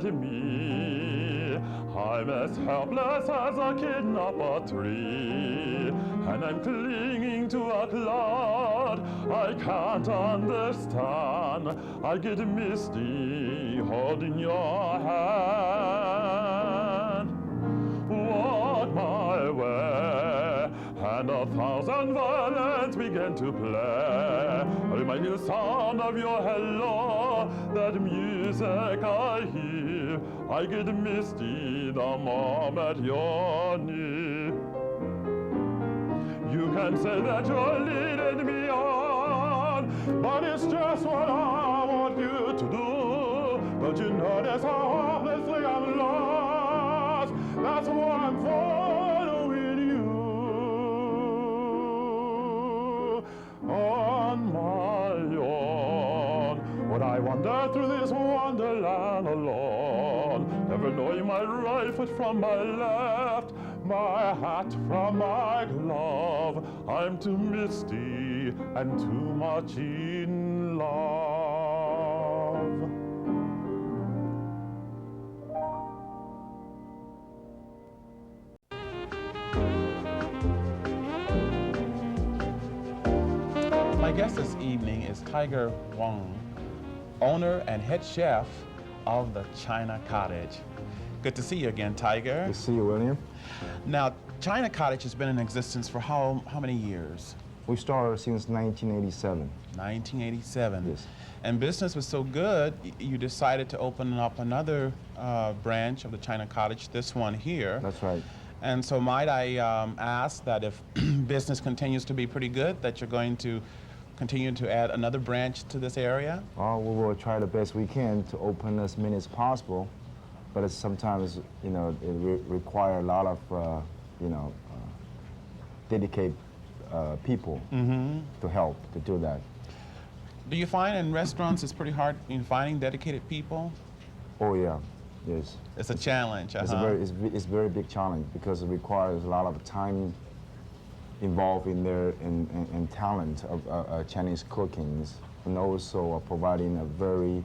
at me. I'm as helpless as a kidnapper tree, and I'm clinging to a cloud I can't understand. I get misty holding your hand. Walk my way, and 1,000 violins begin to play. I might hear the sound of your hello, that music I hear. I get misty the moment you're near. You can say that you're leading me on, but it's just what I want you to do. Don't you notice how hopelessly I'm lost? That's why I'm following you on my own. When I wander through this wonderland alone, never knowing my right foot from my left, my hat from my glove, I'm too misty and too much in love. My guest this evening is Tiger Wang, owner and head chef of the China Cottage. Good to see you again, Tiger. Good to see you, William. Now, China Cottage has been in existence for how many years? We started since 1987. 1987. Yes. And business was so good, you decided to open up another branch of the China Cottage, this one here. That's right. And so might I ask that if business continues to be pretty good, that you're going to continue to add another branch to this area? Well, we will try the best we can to open as many as possible, but it's sometimes, you know, it requires a lot of, dedicated people to help to do that. Do you find in restaurants it's pretty hard in finding dedicated people? Oh yeah, yes. It's a challenge. It's a very big challenge because it requires a lot of time involved in there and talent of Chinese cookings, and also providing a very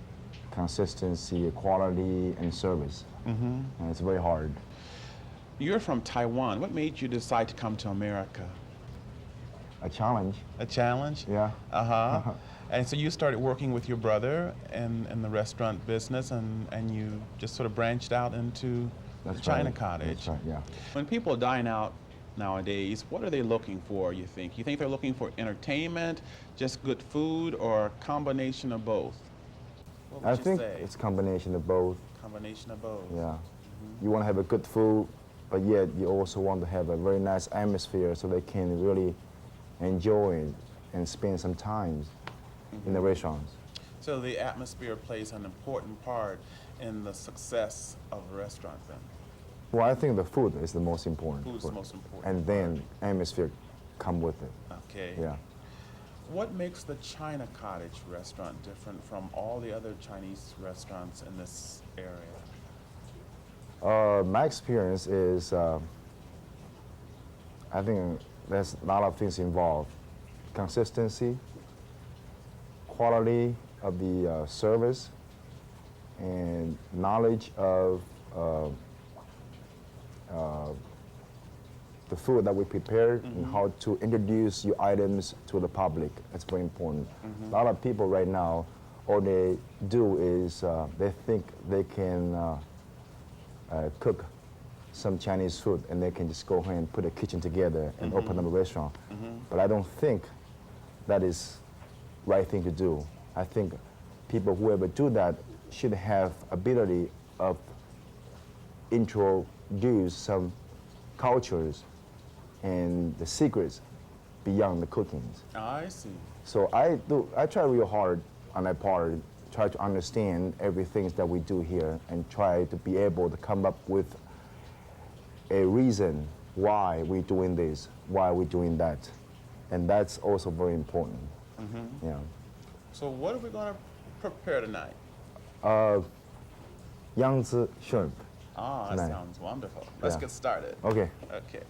consistency, quality, and service. And it's very hard. You're from Taiwan. What made you decide to come to America? A challenge. A challenge? Yeah. And so you started working with your brother in the restaurant business, and you just sort of branched out into the China Cottage. That's right, yeah. When people dine out nowadays, what are they looking for, you think? You think they're looking for entertainment, just good food, or a combination of both? What would I you think say? it's a combination of both. Combination of both. Yeah. You want to have a good food, but yet you also want to have a very nice atmosphere so they can really enjoy it and spend some time in the restaurants. So the atmosphere plays an important part in the success of a restaurant then? Well, I think the food is the most important. Food is the most important. And then atmosphere come with it. Okay. Yeah. What makes the China Cottage restaurant different from all the other Chinese restaurants in this area? My experience is, I think there's a lot of things involved. Consistency, quality of the service, and knowledge of the food that we prepared and how to introduce your items to the public. That's very important. A lot of people right now, all they do is they think they can cook some Chinese food and they can just go ahead and put a kitchen together and open up a restaurant. But I don't think that is the right thing to do. I think people, whoever do that, should have ability of introduce some cultures and the secrets beyond the cookings. I see. So I try real hard on that part, try to understand everything that we do here and try to be able to come up with a reason why we're doing this, why we're doing that. And that's also very important. Yeah. So what are we going to prepare tonight? Yangtze shrimp. Ah, that tonight. sounds wonderful. Let's get started. Okay. Okay.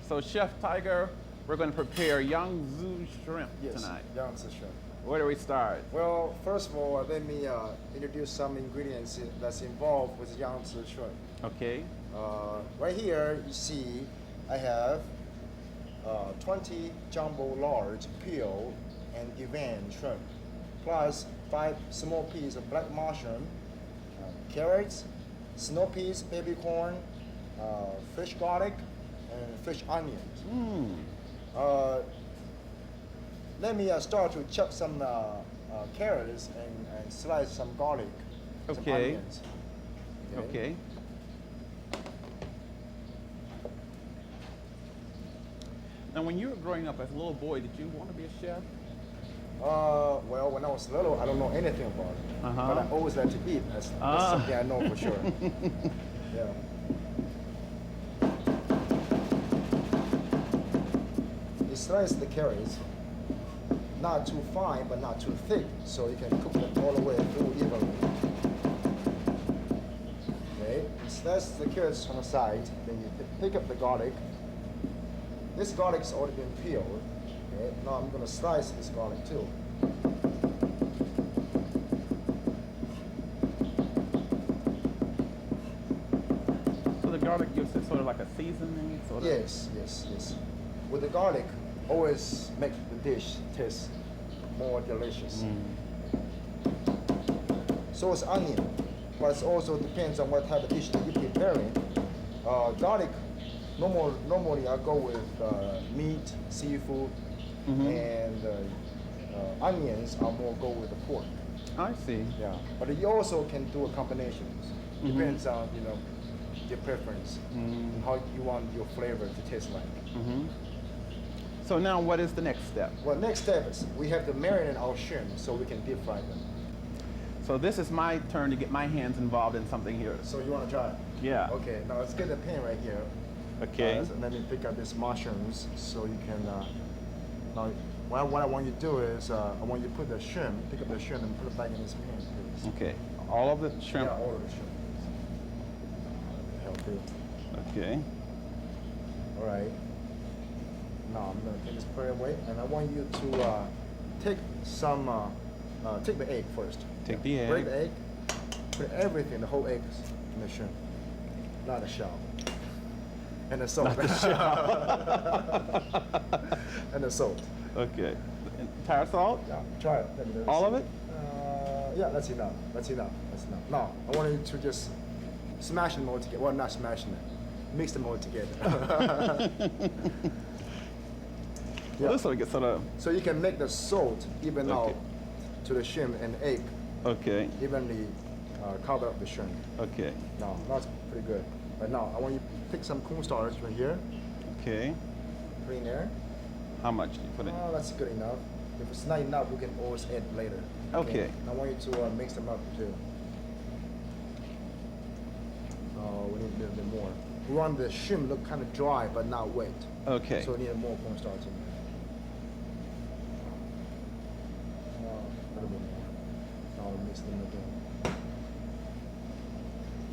So Chef Tiger, we're going to prepare Yangtze shrimp tonight. Yangtze shrimp. Where do we start? Well, first of all, let me introduce some ingredients that's involved with Yangtze shrimp. Okay. Right here, you see, I have 20 jumbo large peel and divan shrimp, plus 5 small pieces of black mushroom, carrots, snow peas, baby corn, fresh garlic, and fresh onions. Let me start to chop some carrots and slice some garlic, some onions. Okay. Now, when you were growing up as a little boy, did you want to be a chef? Well, when I was little, I don't know anything about it, but I always like to eat. That's something I know for sure. Yeah. You slice the carrots, not too fine, but not too thick, so you can cook them all the way through evenly. Okay, you slice the carrots on the side, then you pick up the garlic. This garlic's already been peeled. Okay, now I'm going to slice this garlic too. So the garlic gives it sort of like a seasoning? Sort of? Yes. With the garlic, always make the dish taste more delicious. So is onion, but it also depends on what type of dish that you're preparing. Garlic, normally I go with meat, seafood, and onions are more go with the pork. I see. Yeah, but you also can do a combination. Depends on your preference, and how you want your flavor to taste like. So now, what is the next step? Well, next step is we have to marinate our shrimp so we can deep fry them. So this is my turn to get my hands involved in something here. So you want to try it? Yeah. Okay. Now let's get the pan right here. Okay. So let me pick up these mushrooms so you can. Now, what I want you to do is I want you to put the shrimp, pick up the shrimp and put it back in this pan, please. Okay. All of the shrimp. Yeah, all of the shrimp. Help you. Okay. All right. Now I'm gonna take this pan away, and I want you to take some. Take the egg first. Take the egg. Break the egg. Put everything, the whole egg, in the shrimp, not the shell. And the salt. Not the shell. And the salt. Okay. Entire salt? Yeah, try it. Let me All see. of it? Yeah, that's enough. That's enough. Now, I want you to just smash them all together. Well, not smashing it. Mix them all together. Well, this will get sort of. So you can make the salt even out to the shrimp and egg. Okay. Evenly cover up the shrimp. Okay. Now, that's pretty good. But now, I want you to pick some cornstarch right here. Okay. Put in there. How much do you put in? Oh, that's good enough. If it's not enough, we can always add later. Okay. I want you to mix them up too. Oh, we need a little bit more. We want the shrimp look kind of dry, but not wet. Okay. So we need more cornstarch in there. A little bit more. Now we mix them again.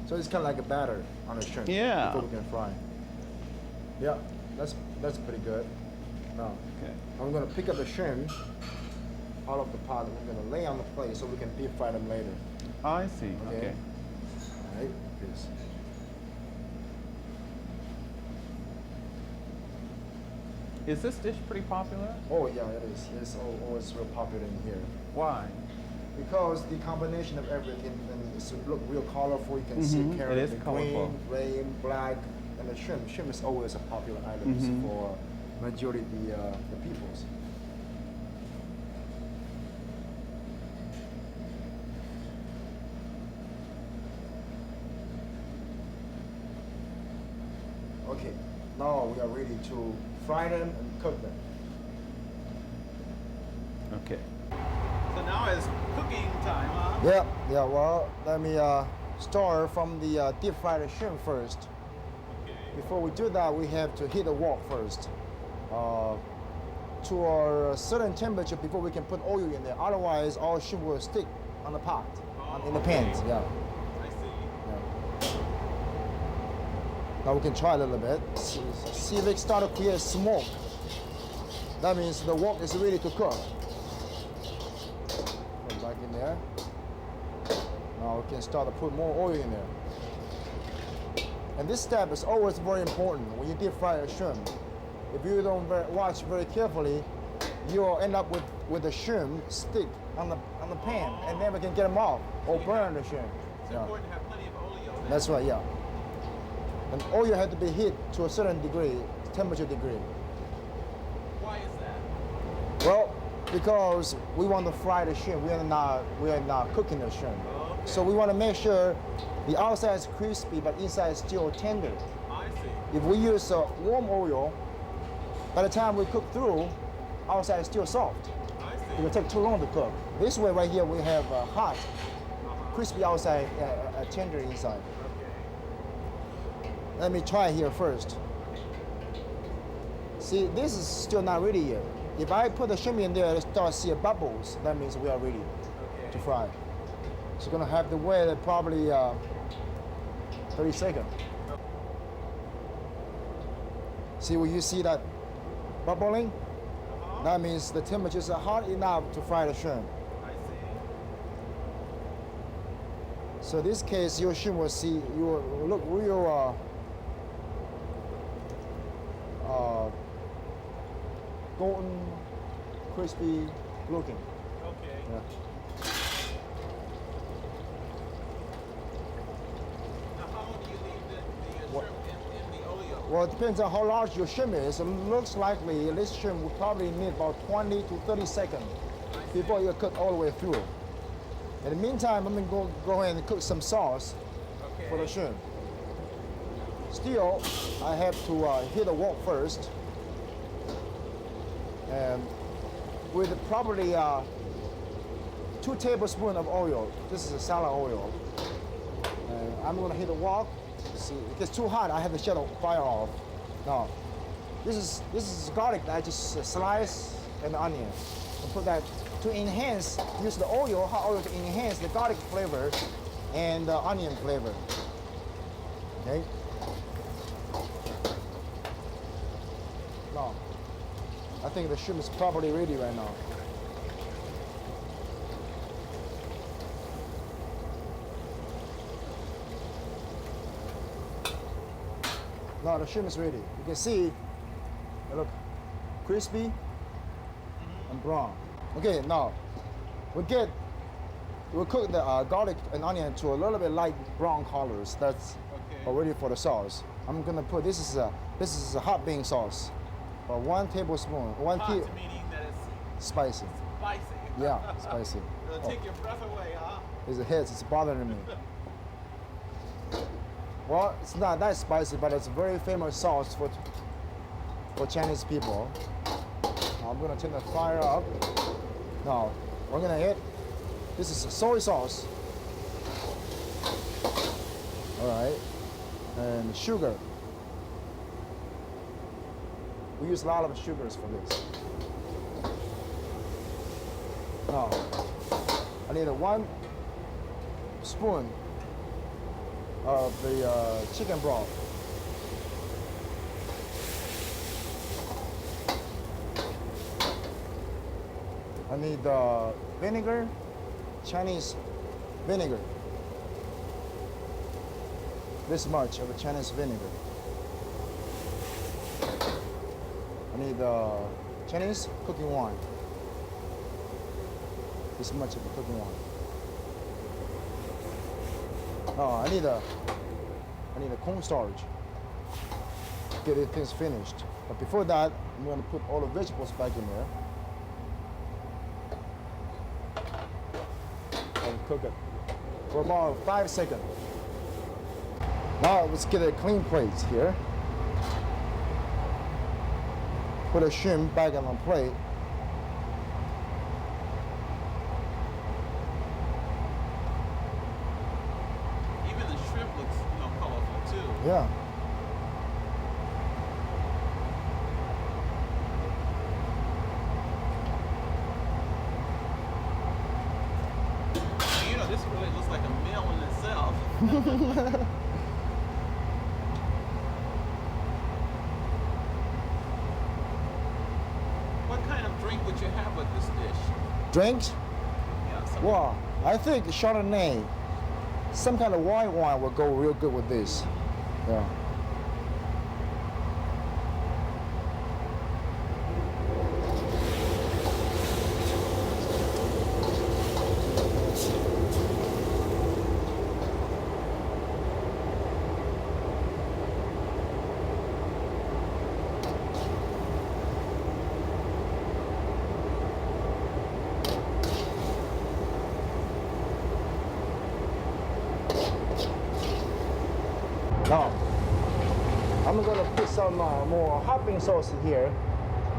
So it's kind of like a batter on the shrimp. Yeah. Before we can fry. Yeah, that's pretty good. Now, Okay. I'm gonna pick up the shrimp out of the pot and we're gonna lay on the plate so we can deep fry them later. I see. Okay. All right, this. Is this dish pretty popular? Oh yeah, it is. It's always real popular in here. Why? Because the combination of everything and it's look real colorful. You can see carrot, It is the colorful. green, black, and the shrimp. Shrimp is always a popular item for majority of the peoples. Okay, now we are ready to fry them and cook them. Okay. So now it's cooking time, huh? Yeah, well, let me start from the deep fried shrimp first. Okay. Before we do that, we have to heat the wok first to a certain temperature before we can put oil in there. Otherwise, all shrimp will stick on the pot, in the pans. Yeah. I see. Yeah. Now we can try a little bit. See if it start to create smoke. That means the wok is ready to cook. now we can start to put more oil in there. And this step is always very important when you deep fry a shrimp. If you don't watch very carefully, you'll end up with the shrimp stick on the pan and never can get them off or burn the shrimp. It's important to have plenty of oil. That's right, yeah. And oil had to be heat to a certain degree, temperature degree. Why is that? Well, because we want to fry the shrimp. We are not cooking the shrimp. Okay. So we want to make sure the outside is crispy but inside is still tender. I see. If we use warm oil, by the time we cook through, outside is still soft. I see. It will take too long to cook. This way right here we have hot, crispy outside, tender inside. Okay. Let me try here first. See, this is still not ready yet. If I put the shrimp in there and start to see bubbles, that means we are ready to fry. So you're gonna have to wait probably 30 seconds. See where you see that bubbling? That means the temperatures are hot enough to fry the shrimp. I see. So in this case, your shrimp will look real golden, crispy looking. Okay. Yeah. Now, how long do you leave the What? shrimp in the oil? Well, it depends on how large your shrimp is. It looks likely this shrimp will probably need about 20 to 30 seconds before you cook all the way through. In the meantime, I'm gonna go ahead and cook some sauce for the shrimp. Still, I have to heat the wok first. And with probably 2 tablespoons of oil. This is a salad oil. And I'm gonna heat the wok. See, if it gets too hot, I have to shut the fire off. Now, this is garlic that I just slice and onion. And put that to enhance, use the oil, hot oil to enhance the garlic flavor and the onion flavor. Okay? Now, I think the shrimp is probably ready right now. Now the shrimp is ready. You can see, they look crispy and brown. Okay, now we'll cook the garlic and onion to a little bit light brown colors. That's ready for the sauce. I'm gonna put this is a hot bean sauce. 1 tablespoon, Hot, meaning that it's spicy. spicy. Yeah, spicy. It'll take your breath away, huh? It's bothering me. Well, it's not that spicy, but it's a very famous sauce for Chinese people. Now I'm gonna turn the fire up. Now we're gonna add, this is soy sauce. All right, and sugar. We use a lot of sugars for this. Now, I need 1 spoon of the chicken broth. I need vinegar, Chinese vinegar. This much of the Chinese vinegar. I need Chinese cooking wine. This much of the cooking wine. Oh, I need a cornstarch to get it things finished. But before that, I'm going to put all the vegetables back in there and cook it for about 5 seconds. Now let's get a clean plate here. Put a shrimp back on the plate. Even the shrimp looks, colorful too. Yeah. This really looks like a meal in itself. What kind of drink would you have with this dish? Drinks? Yeah, Well, I think Chardonnay some kind of white wine will go real good with this. Yeah. Now, I'm gonna put some more hopping sauce here,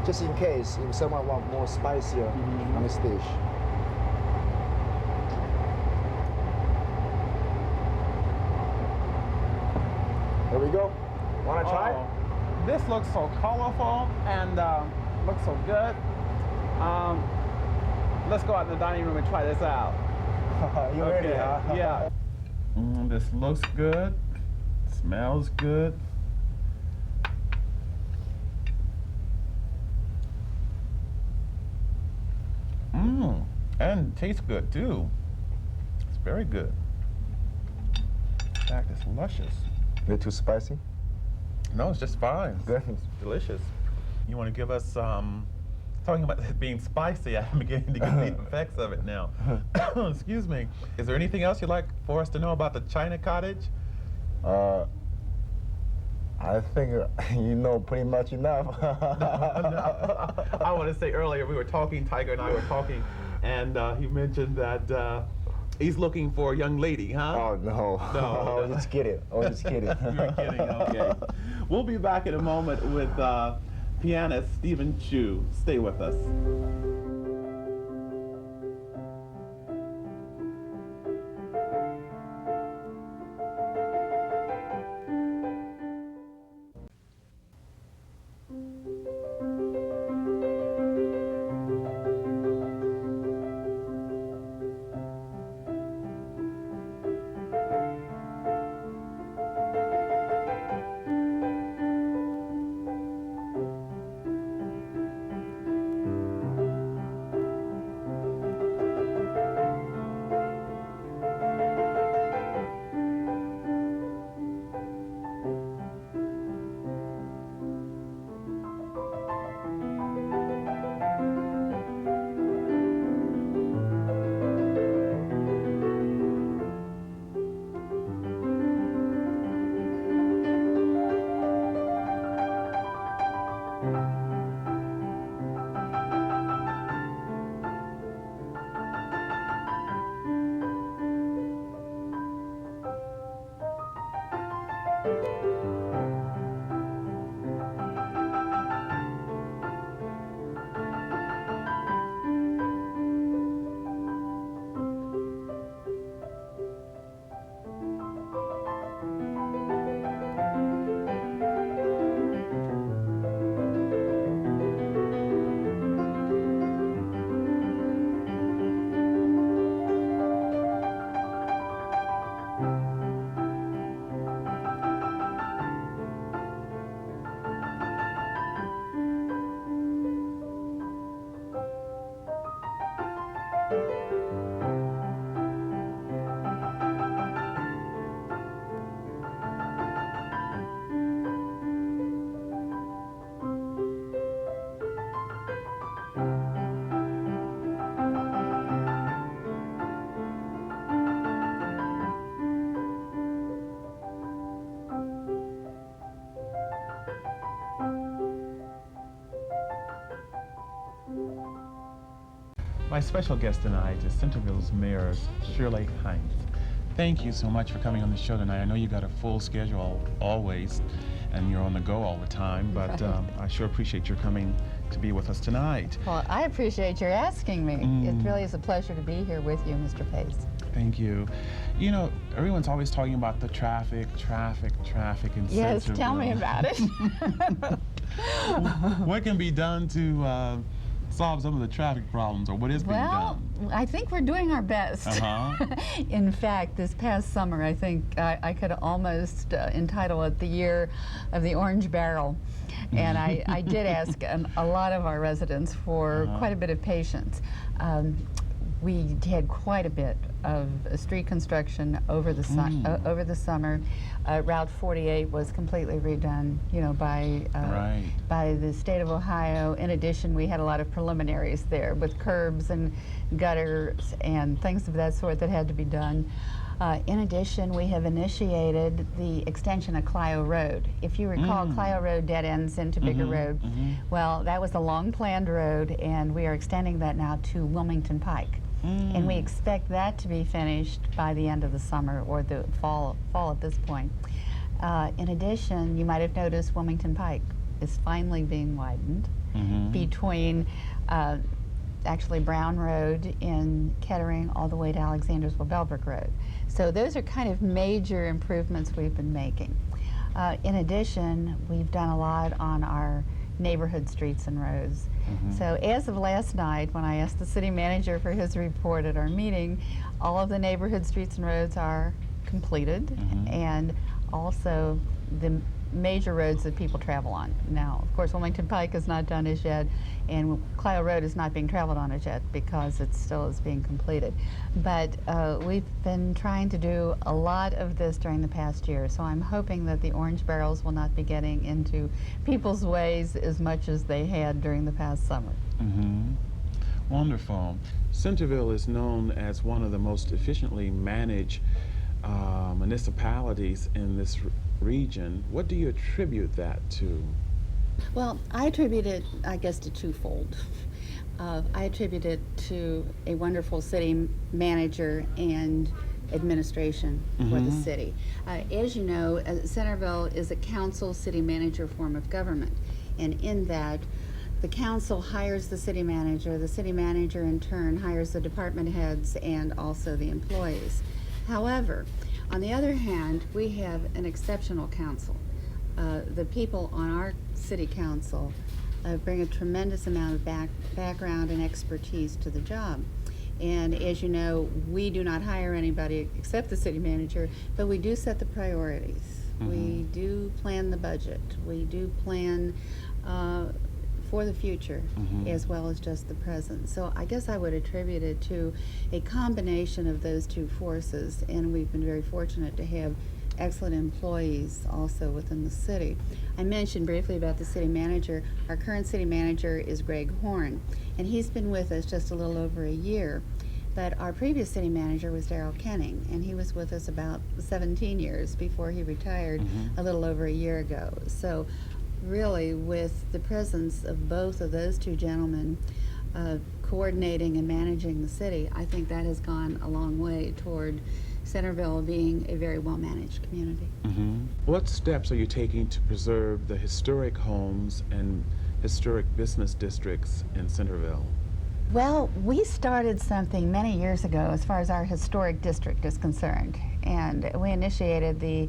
just in case if someone wants more spicier on this dish. There we go. Wanna try? This looks so colorful and looks so good. Let's go out in the dining room and try this out. You ready, huh? Yeah. This looks good. Smells good. And tastes good too. It's very good. In fact, it's luscious. A bit too spicy? No, it's just fine. Good. It's delicious. You want to give us, talking about it being spicy, I'm beginning to get the effects of it now. Excuse me. Is there anything else you'd like for us to know about the China Cottage? I think you know pretty much enough. I want to say earlier, we were talking, Tiger and I were talking, and he mentioned that he's looking for a young lady, huh? Oh, no. No. I was just kidding. I was just kidding. You were kidding, okay. We'll be back in a moment with pianist Stephen Chu. Stay with us. My special guest tonight is Centerville's Mayor Shirley Hines. Thank you so much for coming on the show tonight. I know you got a full schedule always, and you're on the go all the time, but I sure appreciate your coming to be with us tonight. Well, I appreciate your asking me. It really is a pleasure to be here with you, Mr. Pace. Thank you. You know, everyone's always talking about the traffic in Yes, Centerville. tell me about it. What can be done to solve some of the traffic problems, or what is being done? Well, I think we're doing our best. In fact, this past summer, I think I could almost entitle it the year of the orange barrel. And I did ask a lot of our residents for quite a bit of patience. we had quite a bit of street construction over the over the summer. Route 48 was completely redone, you know, by the state of Ohio. In addition, we had a lot of preliminaries there with curbs and gutters and things of that sort that had to be done. In addition, we have initiated the extension of Clio Road. If you recall, Clio Road dead ends into Bigger Road. Well, that was a long-planned road, and we are extending that now to Wilmington Pike. And we expect that to be finished by the end of the summer or the fall at this point. In addition, you might have noticed Wilmington Pike is finally being widened between actually Brown Road in Kettering all the way to Alexandersville-Bellbrook Road. So those are kind of major improvements we've been making. In addition, we've done a lot on our neighborhood streets and roads. So as of last night, when I asked the city manager for his report at our meeting, all of the neighborhood streets and roads are completed, and also the major roads that people travel on. Now, of course, Wilmington Pike is not done as yet, and Clio Road is not being traveled on as yet because it still is being completed. But we've been trying to do a lot of this during the past year, so I'm hoping that the orange barrels will not be getting into people's ways as much as they had during the past summer. Wonderful. Centerville is known as one of the most efficiently managed municipalities in this region. What do you attribute that to? Well, I attribute it, I guess, to twofold. I attribute it to a wonderful city manager and administration for the city. As you know, Centerville is a council city manager form of government, and in that the council hires the city manager in turn hires the department heads and also the employees. However, on the other hand, we have an exceptional council. The people on our city council bring a tremendous amount of background and expertise to the job. And as you know, we do not hire anybody except the city manager, but we do set the priorities. We do plan the budget. We do plan for the future as well as just the present. So I guess I would attribute it to a combination of those two forces, and we've been very fortunate to have excellent employees also within the city. I mentioned briefly about the city manager. Our current city manager is Greg Horn, and he's been with us just a little over a year. But our previous city manager was Darrell Kenning, and he was with us about 17 years before he retired a little over a year ago. So really, with the presence of both of those two gentlemen coordinating and managing the city, I think that has gone a long way toward Centerville being a very well-managed community. What steps are you taking to preserve the historic homes and historic business districts in Centerville? Well, we started something many years ago as far as our historic district is concerned, and we initiated the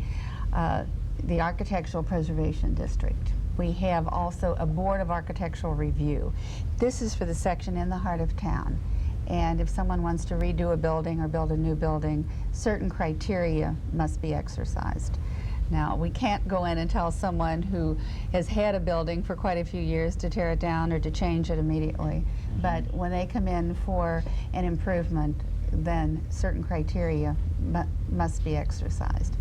Architectural Preservation District. We have also a Board of Architectural Review. This is for the section in the heart of town. And if someone wants to redo a building or build a new building, certain criteria must be exercised. Now, we can't go in and tell someone who has had a building for quite a few years to tear it down or to change it immediately. But when they come in for an improvement, then certain criteria must be exercised.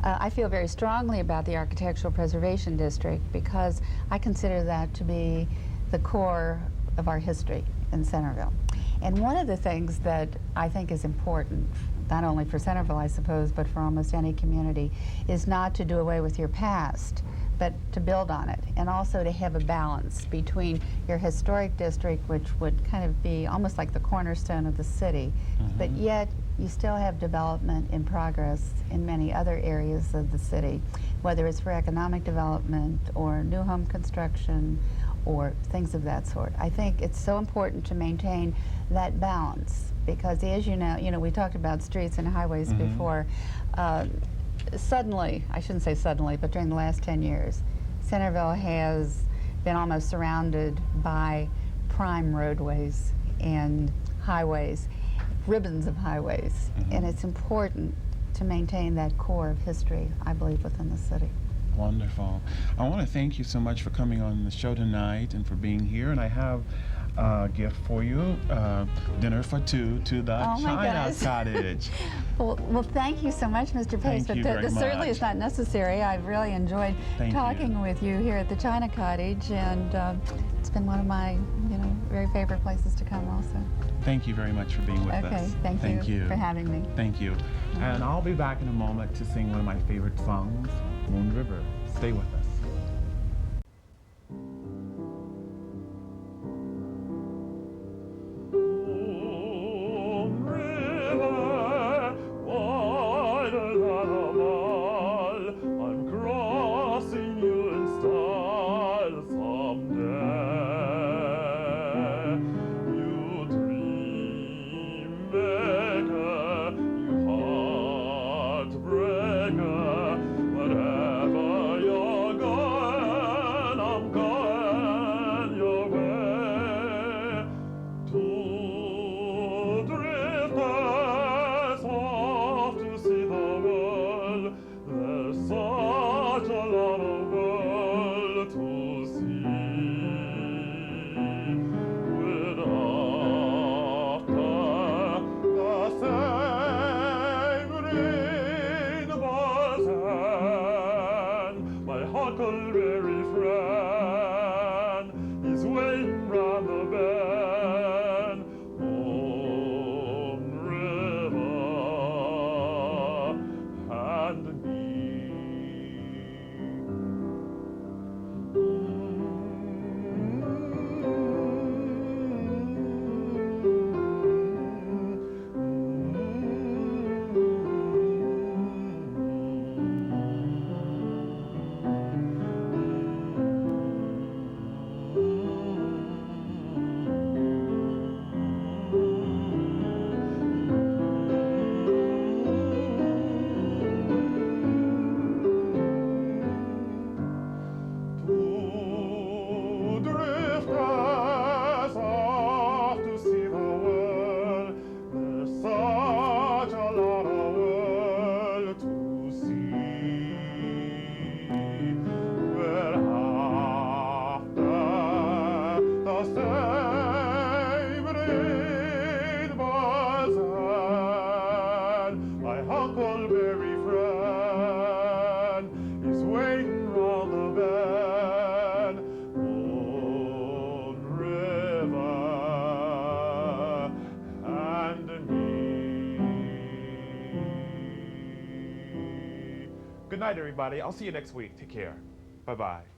I feel very strongly about the Architectural Preservation District because I consider that to be the core of our history in Centerville. And one of the things that I think is important, not only for Centerville, I suppose, but for almost any community, is not to do away with your past, but to build on it, and also to have a balance between your historic district, which would kind of be almost like the cornerstone of the city, but yet you still have development in progress in many other areas of the city, whether it's for economic development or new home construction or things of that sort. I think it's so important to maintain that balance because, as you know, we talked about streets and highways before. Suddenly, I shouldn't say suddenly, but during the last 10 years, Centerville has been almost surrounded by prime roadways and highways, ribbons of highways, and it's important to maintain that core of history, I believe, within the city. Wonderful. I want to thank you so much for coming on the show tonight and for being here. And I have gift for you. Dinner for two to the China Cottage. Well, thank you so much, Mr. Pace. Thank you But very this certainly much. is not necessary. I've really enjoyed talking with you here at the China Cottage, and it's been one of my, very favorite places to come also. Thank you very much for being with us. Okay, thank you for having me. Thank you. And I'll be back in a moment to sing one of my favorite songs, Moon River. Stay with us. Good night, everybody. I'll see you next week. Take care. Bye-bye.